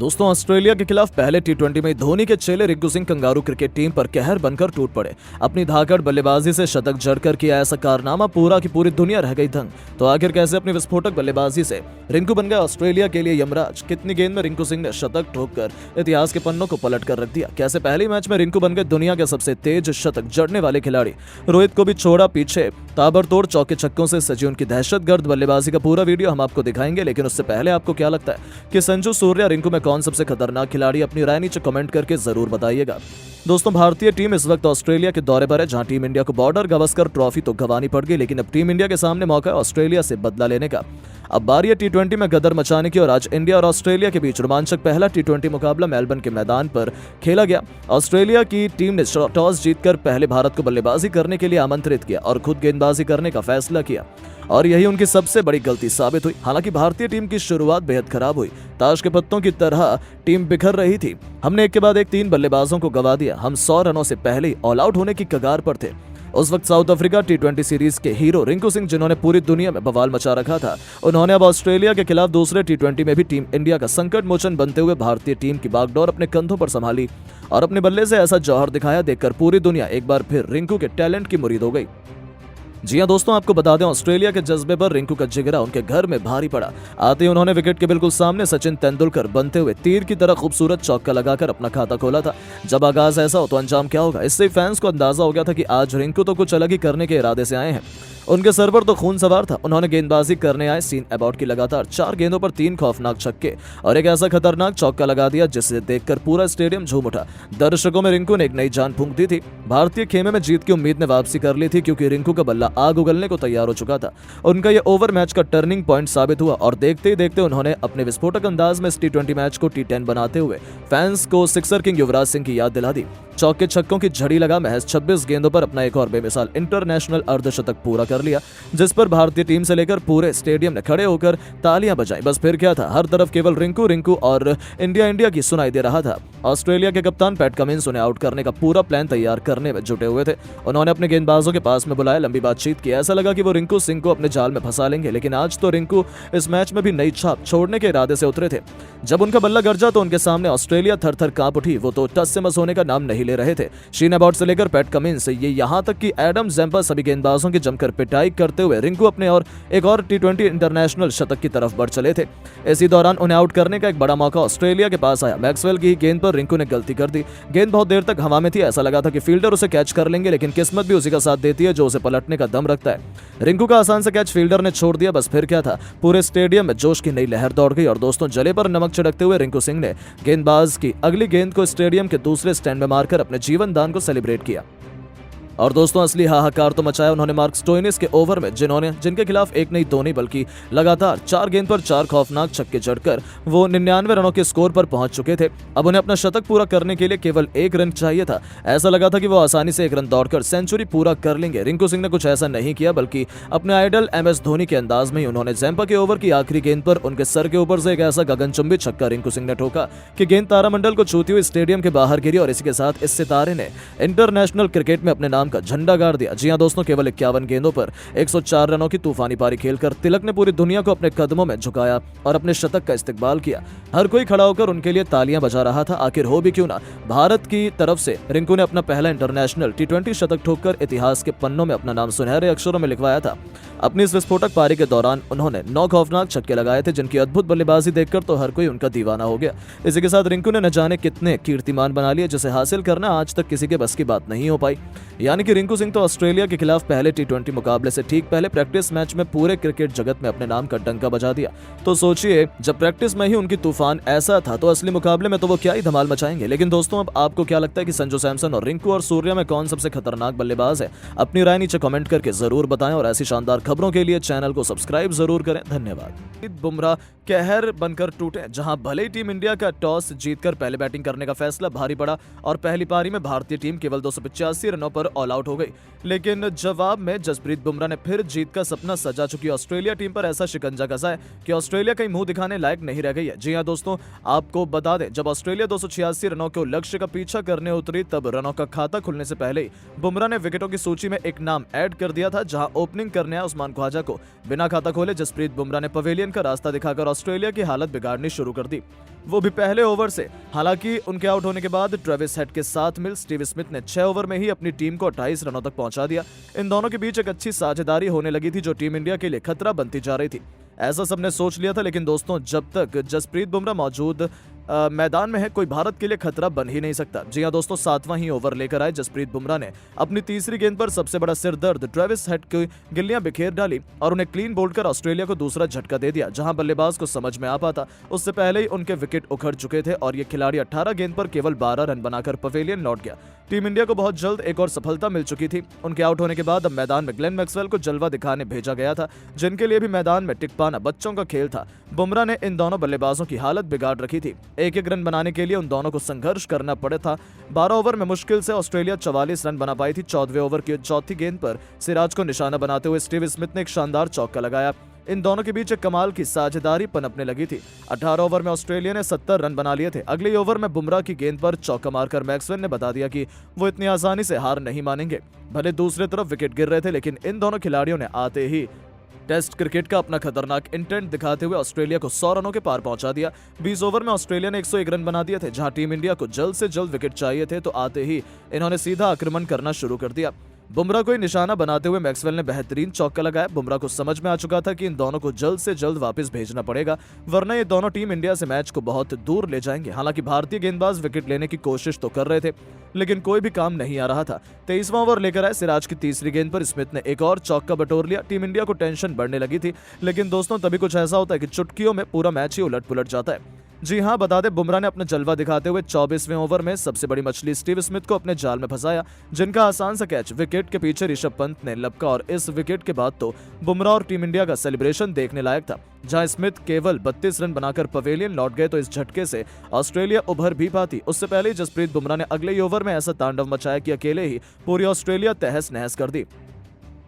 दोस्तों, ऑस्ट्रेलिया के खिलाफ पहले टी20 में धोनी के चेले Rinku Singh kangaroo cricket team पर कहर बनकर टूट पड़े। अपनी धाकड़ बल्लेबाजी से शतक जड़कर किया ऐसा कारनामा पूरा की पूरी दुनिया रह गई दंग। तो आखिर कैसे अपनी विस्फोटक बल्लेबाजी से रिंकू बन गए ऑस्ट्रेलिया के लिए यमराज? कितनी गेंद में रिंकू सिंह ने शतक ठोककर इतिहास के पन्नों को पलट कर रख दिया? कैसे पहले मैच में रिंकू बन गए दुनिया के सबसे तेज शतक जड़ने वाले खिलाड़ी? रोहित को भी छोड़ा पीछे, ताबड़तोड़ चौके छक्कों से सजी उनकी दहशतगर्द बल्लेबाजी का पूरा वीडियो हम आपको दिखाएंगे। लेकिन उससे पहले आपको क्या लगता है कि संजू सूर्या रिंकू में कौन सबसे खतरनाक खिलाड़ी? अपनी राय नीचे कमेंट करके जरूर बताइएगा। दोस्तों, भारतीय टीम इस वक्त ऑस्ट्रेलिया के दौरे पर है, जहां टीम इंडिया को बॉर्डर गावस्कर ट्रॉफी तो गंवानी पड़ गई, लेकिन अब टीम इंडिया के सामने मौका है ऑस्ट्रेलिया से बदला लेने का। अब बारी है टी20 में गदर मचाने की और आज इंडिया और ऑस्ट्रेलिया के बीच रोमांचक पहला टी20 मुकाबला मेलबर्न के मैदान पर खेला गया। ऑस्ट्रेलिया की टीम ने टॉस जीतकर पहले भारत को बल्लेबाजी करने के लिए आमंत्रित किया और खुद गेंदबाजी करने का फैसला किया, और यही उनकी सबसे बड़ी गलती साबित हुई। हालांकि भारतीय टीम की शुरुआत बेहद खराब हुई, ताश के पत्तों की तरह टीम बिखर रही थी। हमने एक के बाद एक 3 बल्लेबाजों को गंवा दिया। हम 100 रनों से पहले ही ऑल आउट होने की कगार पर थे। उस वक्त साउथ अफ्रीका टी20 सीरीज के हीरो रिंकू सिंह, जिन्होंने पूरी दुनिया में बवाल मचा रखा था, उन्होंने अब ऑस्ट्रेलिया के खिलाफ दूसरे टी20 में भी टीम इंडिया का संकट मोचन बनते हुए भारतीय टीम की बागडोर अपने कंधों पर संभाली और अपने बल्ले से ऐसा जौहर दिखाया देखकर पूरी दुनिया एक बार फिर रिंकू के टैलेंट की मुरीद हो गई। जी हां दोस्तों, आपको बता दें, ऑस्ट्रेलिया के जज्बे पर रिंकू का जिगरा उनके घर में भारी पड़ा। आते ही उन्होंने विकेट के बिल्कुल सामने सचिन तेंदुलकर बनते हुए तीर की तरह खूबसूरत चौका लगाकर अपना खाता खोला था। जब आगाज ऐसा हो तो अंजाम क्या होगा, इससे फैंस को अंदाजा हो गया था कि आज रिंकू तो कुछ अलग ही करने के इरादे से आए हैं। उनके सर पर तो खून सवार था। उन्होंने गेंदबाजी करने आए सीन अबाउट की लगातार 4 गेंदों पर 3 खौफनाक छक्के और एक ऐसा खतरनाक चौका लगा दिया जिसे देखकर पूरा स्टेडियम झूम उठा। दर्शकों में रिंकू ने एक नई जान फूंक दी थी। भारतीय खेमे में जीत की उम्मीद ने वापसी कर ली थी, क्योंकि रिंकू का बल्ला आग उगलने को तैयार हो चुका था। उनका यह ओवर मैच का टर्निंग पॉइंट साबित हुआ और देखते ही देखते उन्होंने अपने विस्फोटक अंदाज में इस टी20 मैच को टी10 बनाते हुए फैंस को सिक्सर किंग युवराज सिंह की याद दिला दी। चौके छक्कों की झड़ी लगा महज 26 गेंदों पर अपना एक और बेमिसाल इंटरनेशनल अर्धशतक पूरा कर लिया, जिस पर भारतीय टीम से लेकर पूरे स्टेडियम ने खड़े होकर तालियां बजाई। बस फिर क्या था, हर तरफ केवल रिंकू रिंकू और इंडिया की सुनाई दे रहा था। ऑस्ट्रेलिया के कप्तान पैट कमिंस उन्हें आउट करने का पूरा प्लान तैयार करने में जुटे हुए थे। उन्होंने अपने गेंदबाजों के पास में बुलाया, लंबी बातचीत की। ऐसा लगा कि वो रिंकू सिंह को अपने जाल में फंसा लेंगे, लेकिन आज तो रिंकू इस मैच में भी नई छाप छोड़ने के इरादे से उतरे थे। जब उनका बल्ला गरजा तो उनके सामने ऑस्ट्रेलिया थर-थर कांप उठी। वो तो टस से मस होने का नाम नहीं ले रहे थे। शीन अबाउट से लेकर पैट कमिंस, ये यहाँ तक कि एडम जैम्पा, सभी गेंदबाजों की जमकर पिटाई करते हुए रिंकू अपने और एक और टी20 इंटरनेशनल शतक की तरफ बढ़ चले थे। इसी दौरान उन्हें आउट करने का एक बड़ा मौका ऑस्ट्रेलिया के पास आया। मैक्सवेल की गेंद पर रिंकू ने गलती कर दी। गेंद बहुत देर तक हवा में थी। ऐसा लगा था कि फील्डर उसे कैच कर लेंगे, लेकिन किस्मत भी उसी का साथ देती है जो उसे पलटने का दम रखता है। रिंकू का आसान से कैच फील्डर ने छोड़ दिया। बस फिर क्या था, पूरे स्टेडियम में जोश की नई लहर दौड़ गई और दोस्तों, जले पर नमक छिड़कते हुए रिंकू सिंह ने गेंदबाज की अगली गेंद को स्टेडियम के दूसरे स्टैंड में मारकर अपने जीवन दान को सेलिब्रेट किया। और दोस्तों, असली हाहाकार तो मचाया उन्होंने मार्क स्टोइनिस के ओवर में, जिनके खिलाफ एक नहीं दो नहीं बल्कि लगातार 4 गेंद पर 4 खौफनाक छक्के जड़कर वो 99 रनों के स्कोर पर पहुंच चुके थे। अब उन्हें अपना शतक पूरा करने के लिए केवल 1 रन चाहिए था। ऐसा लगा था कि वो आसानी से 1 रन दौड़कर सेंचुरी पूरा कर लेंगे। रिंकू सिंह ने कुछ ऐसा नहीं किया, बल्कि अपने आइडल MS धोनी के अंदाज में ही उन्होंने जैम्पा के ओवर की आखिरी गेंद पर उनके सर के ऊपर से एक ऐसा गगनचुंबी छक्का रिंकू सिंह ने ठोका कि गेंद तारामंडल को छूती हुई स्टेडियम के बाहर गिरी और इसी के साथ इस सितारे ने इंटरनेशनल क्रिकेट में अपने नाम का झंडा गाड़ दिया। जी हां दोस्तों, केवल 51 गेंदों पर 104 रनों की तूफानी पारी खेलकर तिलक ने पूरी दुनिया को अपने कदमों में झुकाया और अपने शतक का इस्तेकबाल किया। हर कोई खड़ा होकर उनके लिए तालियां बजा रहा था। आखिर हो भी क्यों ना, भारत की तरफ से रिंकू ने अपना पहला इंटरनेशनल टी20 शतक ठोककर इतिहास के पन्नों में अपना नाम सुनहरे अक्षरों में लिखवाया था। अपनी इस विस्फोटक पारी के दौरान उन्होंने 9 खौफनाक छक्के लगाए थे, जिनकी अद्भुत बल्लेबाजी देखकर तो हर कोई उनका दीवाना हो गया। इसी के साथ रिंकू ने न जाने कितने कीर्तिमान बना लिए, जिसे हासिल करना आज तक किसी के बस की बात नहीं हो पाई। यानी कि रिंकू सिंह तो ऑस्ट्रेलिया के खिलाफ पहले टी20 मुकाबले से ठीक पहले प्रैक्टिस मैच में पूरे क्रिकेट जगत में अपने नाम का डंका बजा दिया। तो सोचिए, जब प्रैक्टिस में ही उनकी तूफान ऐसा था, तो असली मुकाबले में तो वो क्या ही धमाल मचाएंगे। लेकिन दोस्तों, अब आपको क्या लगता है कि संजू सैमसन और रिंकू और सूर्या में कौन सबसे खतरनाक बल्लेबाज है? अपनी राय नीचे कमेंट करके जरूर बताएं और ऐसी शानदार खबरों के लिए चैनल को सब्सक्राइब जरूर करें। धन्यवाद। बुमराह कहर बनकर टूटे। जहां भले ही टीम इंडिया का टॉस जीतकर पहले बैटिंग करने का फैसला भारी पड़ा और पहली पारी में भारतीय टीम केवल 285 रनों पर ऑल आउट हो गई, लेकिन जवाब में जसप्रीत बुमराह ने फिर जीत का सपना सजा चुकी ऑस्ट्रेलिया टीम पर ऐसा शिकंजा कसा है कि ऑस्ट्रेलिया कहीं मुंह दिखाने लायक नहीं रह गई है। जी हां दोस्तों, आपको बता दें, जब ऑस्ट्रेलिया 286 रनों के लक्ष्य का पीछा करने उतरी, तब रनों का खाता खुलने से पहले ही बुमराह ने विकेटों की सूची में एक नाम ऐड कर दिया था। जहां ओपनिंग करने आए उस्मान ख्वाजा को बिना खाता खोले जसप्रीत बुमराह ने पवेलियन का रास्ता दिखाकर ऑस्ट्रेलिया की हालत बिगाड़नी शुरू कर दी। वो भी पहले ओवर से। हालांकि उनके आउट होने के बाद ट्रेविस हेड के साथ मिल स्टीव स्मिथ ने 6 ओवर में ही अपनी टीम को 28 रनों तक पहुंचा दिया। इन दोनों के बीच एक अच्छी साझेदारी होने लगी थी जो टीम इंडिया के लिए खतरा बनती जा रही थी। ऐसा सबने सोच लिया था, लेकिन दोस्तों जब तक जसप्रीत बुमराह मौजूद मैदान में है कोई भारत के लिए खतरा बन ही नहीं सकता। जी हां दोस्तों, 7वां ही ओवर लेकर आए जसप्रीत बुमराह ने अपनी तीसरी गेंद पर सबसे बड़ा सिरदर्द ट्रेविस हेड की गिल्लियां बिखेर डाली और उन्हें क्लीन बोल्ड कर ऑस्ट्रेलिया को दूसरा झटका दे दिया। जहां बल्लेबाज को समझ में आ पाता उससे पहले ही उनके विकेट उखड़ चुके थे और ये खिलाड़ी 18 गेंद पर केवल 12 रन बनाकर पवेलियन लौट गया। टीम इंडिया को बहुत जल्द एक और सफलता मिल चुकी थी। उनके आउट होने के बाद अब मैदान में ग्लेन मैक्सवेल को जलवा दिखाने भेजा गया था, जिनके लिए भी मैदान में टिक पाना बच्चों का खेल था। बुमराह ने इन दोनों बल्लेबाजों की हालत बिगाड़ रखी थी। एक रन बनाने के लिए उन दोनों को संघर्ष करना पड़ा था। 12 ओवर में मुश्किल से ऑस्ट्रेलिया 44 रन बना पाई थी। 14वें ओवर की चौथी गेंद पर सिराज को निशाना बनाते हुए स्टीव स्मिथ ने एक शानदार चौका लगाया। इन दोनों के बीच एक कमाल की साझेदारी पनपने लगी थी। 18 ओवर में ऑस्ट्रेलिया ने 70 रन बना लिए थे। अगले ओवर में बुमराह की गेंद पर चौका मारकर मैक्सवेल ने बता दिया कि वो इतनी आसानी से हार नहीं मानेंगे। भले दूसरी तरफ विकेट गिर रहे थे, लेकिन इन दोनों खिलाड़ियों ने आते ही टेस्ट क्रिकेट का अपना खतरनाक इंटेंट दिखाते हुए ऑस्ट्रेलिया को 100 रनों के पार पहुंचा दिया। 20 ओवर में ऑस्ट्रेलिया ने 101 रन बना दिए थे। जहां टीम इंडिया को जल्द से जल्द विकेट चाहिए थे, तो आते ही इन्होंने सीधा आक्रमण करना शुरू कर दिया। बुमराह को निशाना बनाते हुए मैक्सवेल ने बेहतरीन चौका लगाया। बुमराह को समझ में आ चुका था कि इन दोनों को जल्द से जल्द वापस भेजना पड़ेगा, वरना ये दोनों टीम इंडिया से मैच को बहुत दूर ले जाएंगे। हालांकि भारतीय गेंदबाज विकेट लेने की कोशिश तो कर रहे थे, लेकिन कोई भी काम नहीं आ रहा था। 23वां ओवर लेकर आए सिराज की तीसरी गेंद पर स्मिथ ने एक और चौका बटोर लिया। टीम इंडिया को टेंशन बढ़ने लगी थी, लेकिन दोस्तों तभी कुछ ऐसा होता है कि चुटकियों में पूरा मैच ही उलट पुलट जाता है। जी हां, बता दें वें बुमराह ने अपना जलवा दिखाते हुए 24वें ओवर में सबसे बड़ी मछली स्टीव स्मिथ को अपने जाल में फंसाया, जिनका आसान सा कैच विकेट के पीछे ऋषभ पंत ने लपका। और इस विकेट के बाद तो बुमराह और टीम इंडिया का सेलिब्रेशन देखने लायक था। जहां स्मिथ केवल 32 रन बनाकर पवेलियन लौट गए, तो इस झटके से ऑस्ट्रेलिया उभर भी पाती। उससे पहले जसप्रीत बुमराह ने अगले ही ओवर में ऐसा तांडव मचाया कि अकेले ही पूरी ऑस्ट्रेलिया तहस नहस कर दी।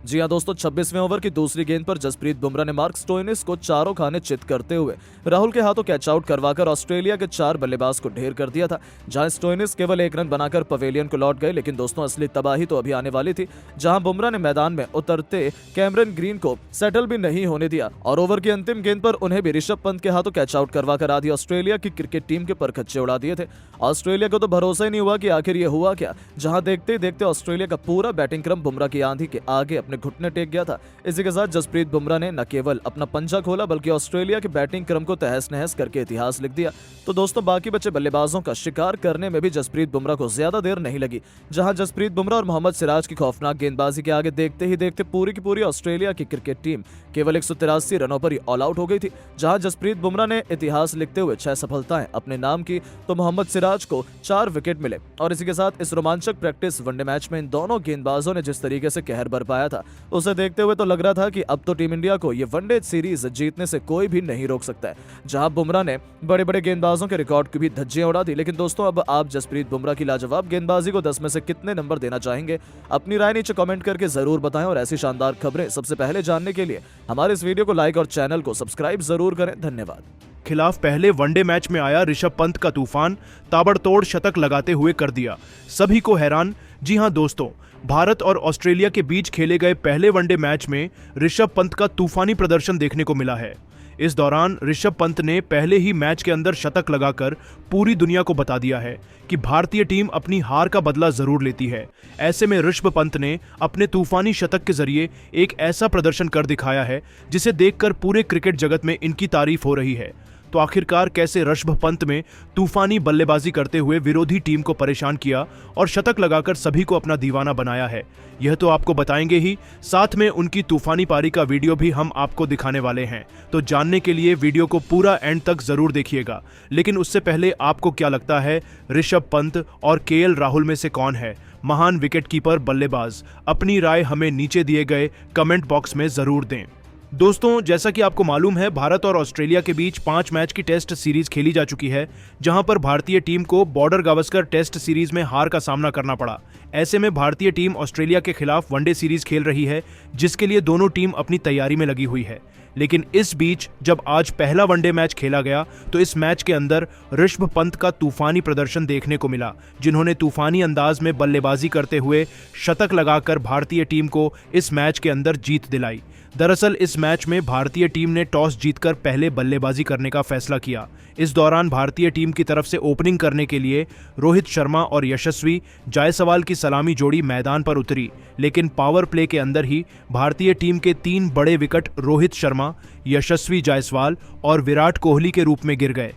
जी हां दोस्तों, 26वें ओवर की दूसरी गेंद पर जसप्रीत बुमराह ने मार्क स्टोइनिस को चारों खाने चित करते हुए राहुल के हाथों कैच आउट करवाकर ऑस्ट्रेलिया के 4 बल्लेबाज को ढेर कर दिया था। जहां स्टोइनिस केवल 1 रन बनाकर पवेलियन को लौट गए, लेकिन दोस्तों असली तबाही तो अभी आने वाली थी। जहां बुमराह ने मैदान में उतरते कैमरन ग्रीन को सेटल भी नहीं होने दिया और ओवर की अंतिम गेंद पर उन्हें भी ऋषभ पंत के हाथों कैच आउट करवाकर आधी ऑस्ट्रेलिया की क्रिकेट टीम के परखच्चे उड़ा दिए थे। ऑस्ट्रेलिया को तो भरोसा ही नहीं हुआ कि आखिर ये हुआ क्या। जहां देखते ही देखते ऑस्ट्रेलिया का पूरा बैटिंग क्रम बुमराह की आंधी के आगे अपने घुटने टेक गया था। इसी के साथ जसप्रीत बुमराह ने न केवल अपना पंजा खोला, बल्कि ऑस्ट्रेलिया के बैटिंग क्रम को तहस नहस करके इतिहास लिख दिया। तो दोस्तों बाकी बचे बल्लेबाजों का शिकार करने में भी जसप्रीत बुमराह को ज्यादा देर नहीं लगी। जहां जसप्रीत बुमराह और मोहम्मद सिराज की खौफनाक गेंदबाजी के आगे देखते ही देखते पूरी की पूरी ऑस्ट्रेलिया की क्रिकेट टीम केवल 183 रनों पर ही ऑल आउट हो गई थी। जहां जसप्रीत बुमराह ने इतिहास लिखते हुए 6 सफलताएं अपने नाम की, तो मोहम्मद सिराज को 4 विकेट मिले। और इसी के साथ इस रोमांचक प्रैक्टिस वनडे मैच में इन दोनों गेंदबाजों ने जिस तरीके से कहर बरपाया था, उसे देखते हुए तो लग रहा था कि अब तो टीम इंडिया को ये वनडे सीरीज जीतने से कोई भी नहीं रोक सकता है। जहां बुमराह ने बड़े बड़े गेंदबाजों के रिकॉर्ड की भी धज्जियां उड़ा दी। लेकिन दोस्तों अब आप जसप्रीत बुमराह की लाजवाब गेंदबाजी को 10 में से कितने नंबर देना चाहेंगे? अपनी राय नीचे कमेंट करके जरूर बताएं और ऐसी शानदार खबरें सबसे पहले जानने के लिए हमारे इस वीडियो को लाइक और चैनल को सब्सक्राइब जरूर करें। धन्यवाद। खिलाफ पहले वनडे मैच में आया ऋषभ पंत का तूफान ताबड़तोड़ शतक लगाते हुए कर दिया सभी को हैरान। जी हां दोस्तों, भारत और ऑस्ट्रेलिया के बीच खेले गए पहले वनडे मैच में ऋषभ पंत का तूफानी प्रदर्शन देखने को मिला है। इस दौरान ऋषभ पंत ने पहले ही मैच के अंदर शतक लगाकर पूरी दुनिया को बता दिया है कि भारतीय टीम अपनी हार का बदला जरूर लेती है। ऐसे में ऋषभ पंत ने अपने तूफानी शतक के जरिए एक ऐसा प्रदर्शन कर दिखाया है जिसे देखकर पूरे क्रिकेट जगत में इनकी तारीफ हो रही है। तो आखिरकार कैसे ऋषभ पंत में तूफानी बल्लेबाजी करते हुए विरोधी टीम को परेशान किया और शतक लगाकर सभी को अपना दीवाना बनाया है, यह तो आपको बताएंगे ही। साथ में उनकी तूफानी पारी का वीडियो भी हम आपको दिखाने वाले हैं, तो जानने के लिए वीडियो को पूरा एंड तक जरूर देखिएगा। लेकिन उससे पहले आपको क्या लगता है, ऋषभ पंत और केएल राहुल में से कौन है महान विकेटकीपर बल्लेबाज? अपनी राय हमें नीचे दिए गए कमेंट बॉक्स में जरूर दें। दोस्तों जैसा कि आपको मालूम है, भारत और ऑस्ट्रेलिया के बीच 5 मैच की टेस्ट सीरीज खेली जा चुकी है, जहां पर भारतीय टीम को बॉर्डर गावस्कर टेस्ट सीरीज में हार का सामना करना पड़ा। ऐसे में भारतीय टीम ऑस्ट्रेलिया के खिलाफ वनडे सीरीज खेल रही है, जिसके लिए दोनों टीम अपनी तैयारी में लगी हुई है। लेकिन इस बीच जब आज पहला वनडे मैच खेला गया, तो इस मैच के अंदर ऋषभ पंत का तूफानी प्रदर्शन देखने को मिला, जिन्होंने तूफानी अंदाज में बल्लेबाजी करते हुए शतक लगाकर भारतीय टीम को इस मैच के अंदर जीत दिलाई। दरअसल इस मैच में भारतीय टीम ने टॉस जीतकर पहले बल्लेबाजी करने का फैसला किया। इस दौरान भारतीय टीम की तरफ से ओपनिंग करने के लिए रोहित शर्मा और यशस्वी जायसवाल की सलामी जोड़ी मैदान पर उतरी, लेकिन पावर प्ले के अंदर ही भारतीय टीम के 3 बड़े विकेट रोहित शर्मा, यशस्वी जायसवाल और विराट कोहली के रूप में गिर गए।